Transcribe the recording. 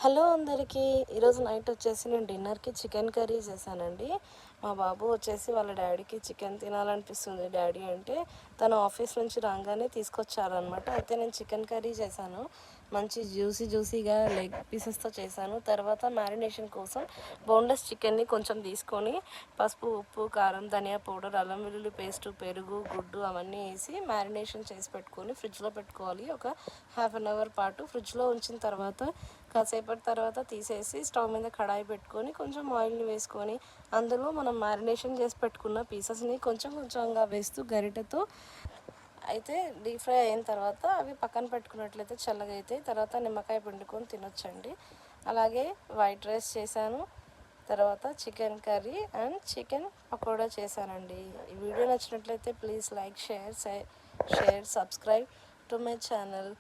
Hello అందరికీ. ఈరోజు night వచ్చేసి నేను డిన్నర్కి చికెన్ కర్రీ చేశానండి. మా బాబు వచ్చేసి వాళ్ళ డాడీకి చికెన్ తినాలనిపిస్తుంది డాడీ అంటే, తను ఆఫీస్ నుంచి రాగానే తీసుకొచ్చారనమాట. అయితే నేను చికెన్ కర్రీ చేశాను. మంచి జ్యూసీగా లెగ్ పీసెస్తో చేశాను. తర్వాత మ్యారినేషన్ కోసం బోన్లెస్ చికెన్ని కొంచెం తీసుకొని పసుపు, ఉప్పు, కారం, ధనియా పౌడర్, అల్లం వెల్లుల్లి పేస్టు, పెరుగు, గుడ్డు అవన్నీ వేసి మ్యారినేషన్ చేసి పెట్టుకొని ఫ్రిడ్జ్లో పెట్టుకోవాలి. ఒక హాఫ్ అన్ అవర్ పాటు ఫ్రిడ్జ్లో ఉంచిన తర్వాత కాసేపటి తర్వాత తీసేసి స్టవ్ మీద కడాయి పెట్టుకొని కొంచెం ఆయిల్ని వేసుకొని అందులో మనం మ్యారినేషన్ చేసి పెట్టుకున్న పీసెస్ని కొంచెంగా వేస్తూ గరిటెతో అయితే డీప్ ఫ్రై అయిన తర్వాత అవి పక్కన పెట్టుకున్నట్లయితే చల్లగా అవుతాయి. తర్వాత నిమ్మకాయ పిండుకొని తినొచ్చండి. అలాగే వైట్ రైస్ చేశాను. తర్వాత chicken curry and chicken pakoda చేశానండి. ఈ వీడియో నచ్చినట్లయితే please like, share, subscribe to my channel.